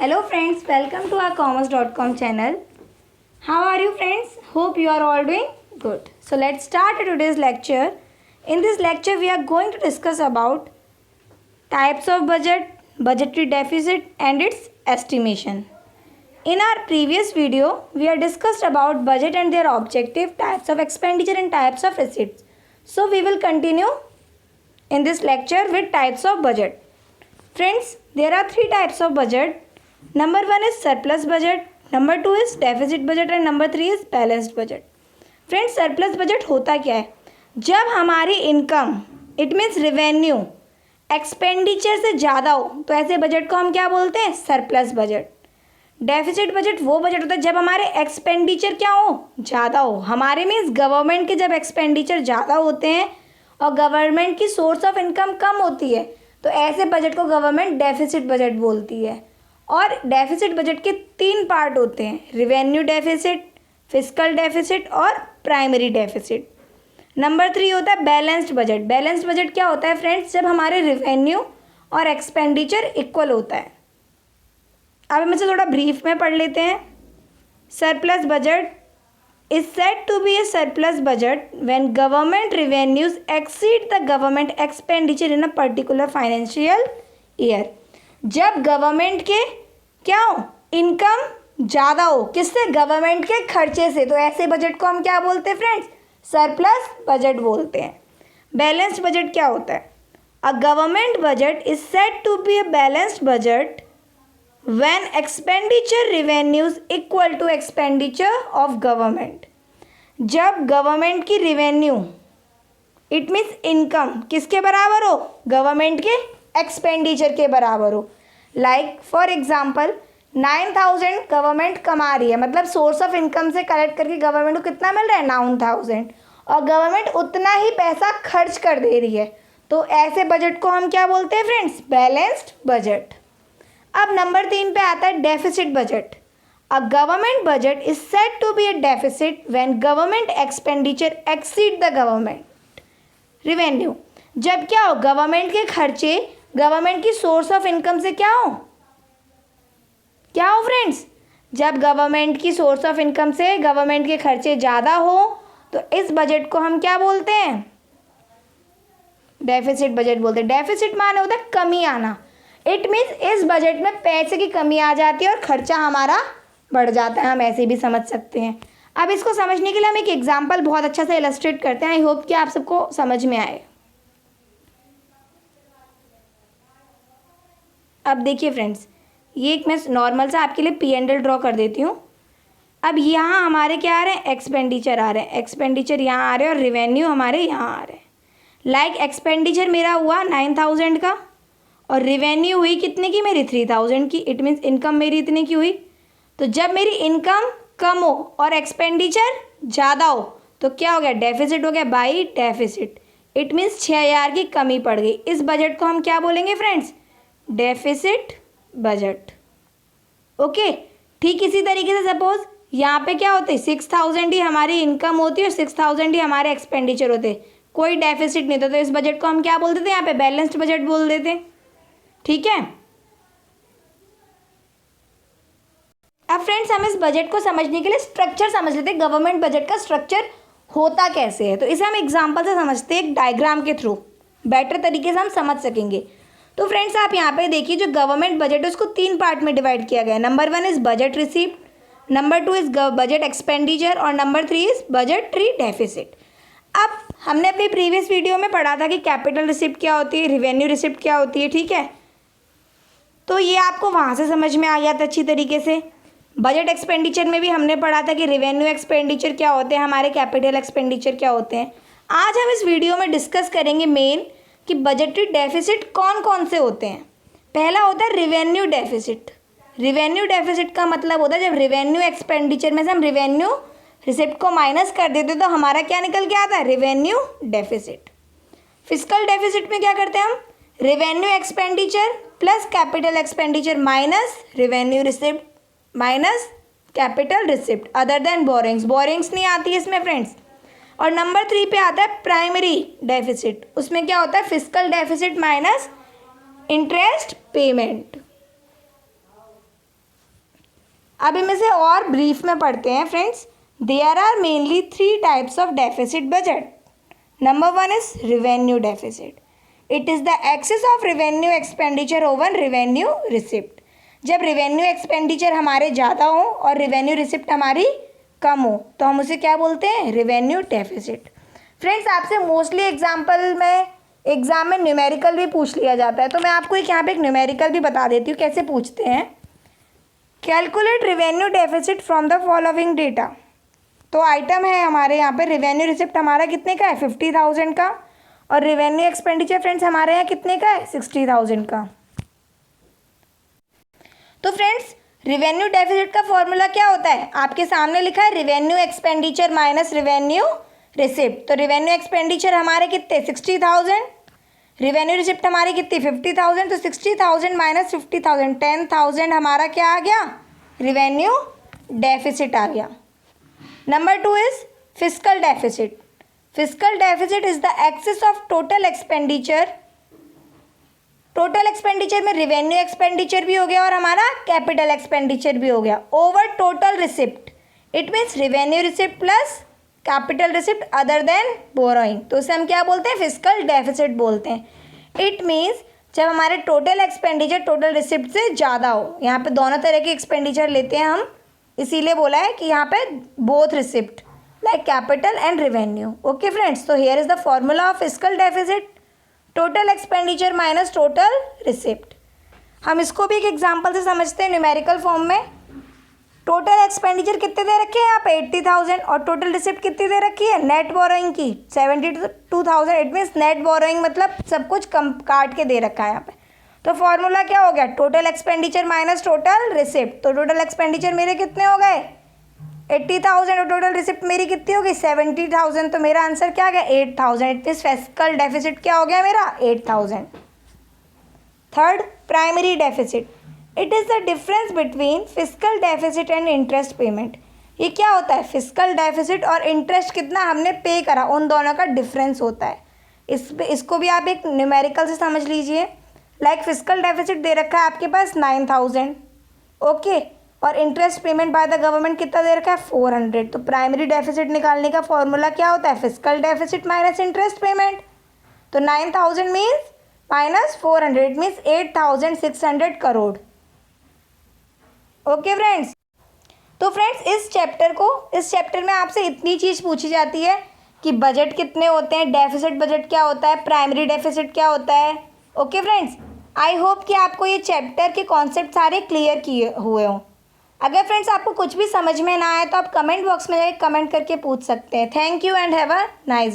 Hello friends, welcome to our commerce.com channel. How are you friends? Hope you are all doing good. So let's start today's lecture. In this lecture we are going to discuss about types of budget, budgetary deficit and its estimation. In our previous video, we have discussed about budget and their objective, types of expenditure and types of receipts. So we will continue in this lecture with types of budget. Friends, there are three types of budget. Number one is surplus budget, number two is deficit budget and number three is balanced budget. Friends, surplus budget होता क्या है? जब हमारी income it means revenue expenditure से ज़्यादा हो तो ऐसे बजट को हम क्या बोलते हैं? Surplus budget. डेफिसिट बजट वो बजट होता है जब हमारे एक्सपेंडिचर क्या हो? ज़्यादा हो. हमारे मीन्स गवर्नमेंट के जब एक्सपेंडिचर ज़्यादा होते हैं और गवर्नमेंट की सोर्स ऑफ इनकम कम होती है तो ऐसे बजट को गवर्नमेंट डेफिसिट बजट बोलती है. और डेफिसिट बजट के तीन पार्ट होते हैं: रिवेन्यू डेफिसिट, फिस्कल डेफिसिट और प्राइमरी डेफिसिट. नंबर थ्री होता है बैलेंस्ड बजट. बैलेंस्ड बजट क्या होता है फ्रेंड्स? जब हमारे रिवेन्यू और एक्सपेंडिचर इक्वल होता है. अब हम इसे थोड़ा ब्रीफ में पढ़ लेते हैं. Surplus budget is said to be a surplus budget when government revenues exceed the government expenditure in a particular financial year. जब गवर्नमेंट के क्या हो? इनकम ज़्यादा हो. किससे? गवर्नमेंट के खर्चे से. तो ऐसे बजट को हम क्या बोलते हैं फ्रेंड्स? सरप्लस बजट बोलते हैं. बैलेंस्ड बजट क्या होता है? A government budget is said to be a balanced budget when expenditure revenues equal to expenditure of government. जब गवर्नमेंट की रेवेन्यू इट मीन्स इनकम किसके बराबर हो? गवर्नमेंट के एक्सपेंडिचर के बराबर हो. लाइक फॉर एग्जांपल 9,000 गवर्नमेंट कमा रही है, मतलब सोर्स ऑफ इनकम से कलेक्ट करके गवर्नमेंट को कितना मिल रहा है? 9,000. और गवर्नमेंट उतना ही पैसा खर्च कर दे रही है. तो ऐसे बजट को हम क्या बोलते हैं फ्रेंड्स? Balanced budget. अब नंबर 3 पे आता है deficit budget. A government budget is said to be a deficit when government expenditure exceed the government revenue. जब क्या हो? गवर्नमेंट के खर्चे गवर्नमेंट की सोर्स ऑफ इनकम से क्या हो? क्या हो फ्रेंड्स? जब गवर्नमेंट की सोर्स ऑफ इनकम से गवर्नमेंट के खर्चे ज़्यादा हो तो इस बजट को हम क्या बोलते हैं? डेफिसिट बजट बोलते हैं. डेफिसिट माने होता है कमी आना. इट मीन्स इस बजट में पैसे की कमी आ जाती है और खर्चा हमारा बढ़ जाता है. हम ऐसे भी समझ सकते हैं. अब इसको समझने के लिए हम एक एग्जांपल बहुत अच्छा से इलस्ट्रेट करते हैं. आई होप कि आप सबको समझ में आए. अब देखिए फ्रेंड्स, ये एक मैं नॉर्मल सा आपके लिए P&L ड्रॉ कर देती हूँ. अब यहाँ हमारे क्या आ रहे हैं? एक्सपेंडिचर आ रहे हैं. एक्सपेंडिचर यहाँ आ रहे हैं और रिवेन्यू हमारे यहाँ आ रहे हैं. लाइक एक्सपेंडिचर मेरा हुआ 9,000 का और रिवेन्यू हुई कितने की? मेरी 3,000 की. इट मीन्स इनकम मेरी इतने की हुई. तो जब मेरी इनकम कम हो और एक्सपेंडिचर ज़्यादा हो तो क्या हो गया? डेफिसिट हो गया. बाई डेफिसिट इट मीन्स 6,000 की कमी पड़ गई. इस बजट को हम क्या बोलेंगे फ्रेंड्स? Deficit budget. ओके. ठीक इसी तरीके से सपोज यहाँ पे क्या होते? 6,000 ही हमारी इनकम होती है और 6,000 ही हमारे एक्सपेंडिचर होते. कोई डेफिसिट नहीं था तो इस बजट को हम क्या बोलते थे? यहाँ पे बैलेंस्ड बजट बोल देते. ठीक है. अब फ्रेंड्स, हम इस बजट को समझने के लिए स्ट्रक्चर समझ लेते हैं. गवर्नमेंट बजट का स्ट्रक्चर होता कैसे है तो इसे हम एग्जांपल से समझते हैं, एक डायग्राम के थ्रू बेटर तरीके से हम समझ सकेंगे. तो फ्रेंड्स, आप यहाँ पे देखिए जो गवर्नमेंट बजट है उसको तीन पार्ट में डिवाइड किया गया है. Number 1 is budget receipt, number 2 is budget expenditure और नंबर 3 इज बजटरी डेफिसिट. अब हमने अपनी प्रीवियस वीडियो में पढ़ा था कि कैपिटल रिसिप्ट क्या होती है, रिवेन्यू रिसिप्ट क्या होती है. ठीक है, तो ये आपको वहाँ से समझ में आ गया था अच्छी तरीके से. बजट एक्सपेंडिचर में भी हमने पढ़ा था कि रिवेन्यू एक्सपेंडिचर क्या होते हैं, हमारे कैपिटल एक्सपेंडिचर क्या होते हैं. आज हम इस वीडियो में डिस्कस करेंगे मेन कि बजटरी डेफिसिट कौन कौन से होते हैं. पहला होता है रिवेन्यू डेफिसिट. रिवेन्यू डेफिसिट का मतलब होता है जब रिवेन्यू एक्सपेंडिचर में से हम रिवेन्यू रिसिप्ट को माइनस कर देते तो हमारा क्या निकल के आता है? Revenue deficit. फिस्कल डेफिसिट में क्या करते हैं हम? Revenue expenditure plus capital expenditure minus revenue receipt minus capital receipt other than borings. Borings नहीं आती है इसमें फ्रेंड्स. और नंबर 3 पे आता है प्राइमरी डेफिसिट. उसमें क्या होता है? Fiscal deficit minus interest payment. अब इनमें से और ब्रीफ में पढ़ते हैं friends. There are mainly 3 types of deficit budget. Number 1 is revenue deficit. It is the excess of revenue expenditure over revenue receipt. जब रेवेन्यू एक्सपेंडिचर हमारे ज़्यादा हो और रेवेन्यू रिसिप्ट हमारी कम हो तो हम उसे क्या बोलते हैं, रेवेन्यू डेफिसिट। फ्रेंड्स आपसे मोस्टली एग्जाम में न्यूमेरिकल भी पूछ लिया जाता है, तो मैं आपको यहाँ पे एक न्यूमेरिकल भी बता देती हूँ कैसे पूछते हैं। Calculate revenue deficit from the following data. तो आइटम है हमारे यहाँ पे रेवेन्यू रिसिप्ट हमारा कितने का है, 50,000 का, और रेवेन्यू एक्सपेंडिचर फ्रेंड्स हमारे यहाँ कितने का है, 60,000 का। तो फ्रेंड्स रेवेन्यू डेफिसिट का फॉर्मूला क्या होता है, आपके सामने लिखा है revenue expenditure minus revenue receipt. तो रेवेन्यू एक्सपेंडिचर हमारे कितने, 60,000, रेवेन्यू रिसिप्ट हमारी कितनी, 50,000। तो 60,000 माइनस 50,000, 10,000 हमारा क्या आ गया, रेवेन्यू डेफिसिट आ गया। Number 2 is fiscal deficit. Fiscal deficit is the excess of total expenditure. Total expenditure में रेवेन्यू एक्सपेंडिचर भी हो गया और हमारा कैपिटल एक्सपेंडिचर भी हो गया over total receipt. It means revenue receipt plus capital receipt other than borrowing. तो उसे हम क्या बोलते हैं, फिस्कल डेफिसिट बोलते हैं। इट मीन्स जब हमारे टोटल एक्सपेंडिचर टोटल रिसिप्ट से ज़्यादा हो। यहाँ पे दोनों तरह के एक्सपेंडिचर लेते हैं हम, इसीलिए बोला है कि यहाँ पे both receipt like capital and revenue. Okay friends, तो here is the formula of fiscal deficit, total expenditure minus total receipt. हम इसको भी एक एग्जांपल से समझते हैं न्यूमेरिकल फॉर्म में। टोटल एक्सपेंडिचर कितने दे रखे हैं यहाँ पे, 80,000, और टोटल रिसिप्ट कितनी दे रखी है, नेट बोरोइंग की 72,000। इट मीन्स नेट बोरोइंग मतलब सब कुछ कम काट के दे रखा है यहाँ पे। तो फॉर्मूला क्या हो गया, total expenditure minus total receipt. तो टोटल एक्सपेंडिचर मेरे कितने हो गए, 80,000, और टोटल रिसिप्ट मेरी कितनी हो गई, 70,000। तो मेरा आंसर क्या आ गया, 8,000। इट मीन्स फिस्कल डेफिसिट क्या हो गया मेरा, 8,000। Third, primary deficit. It is the difference between fiscal deficit and interest payment. ये क्या होता है, फिस्कल डेफिसिट और इंटरेस्ट कितना हमने पे करा, उन दोनों का डिफरेंस होता है। इसको भी आप एक न्यूमेरिकल से समझ लीजिए। लाइक फिस्कल डेफिसिट दे रखा है आपके पास 9,000, ओके, और interest payment by the government कितना दे रखा है, 400। तो प्राइमरी डेफिसिट निकालने का फॉर्मूला क्या होता है, fiscal deficit minus interest payment. तो 9,000 means minus 400, it means 8,600 crore. Okay friends, तो फ्रेंड्स इस चैप्टर में आपसे इतनी चीज़ पूछी जाती है कि बजट कितने होते हैं, डेफिसिट बजट क्या होता है, प्राइमरी डेफिसिट क्या होता है। ओके फ्रेंड्स, आई होप कि आपको ये चैप्टर के कॉन्सेप्ट सारे क्लियर किए हुए हों। अगर फ्रेंड्स आपको कुछ भी समझ में ना आए तो आप कमेंट बॉक्स में जाके कमेंट करके पूछ सकते हैं। Thank you and have a nice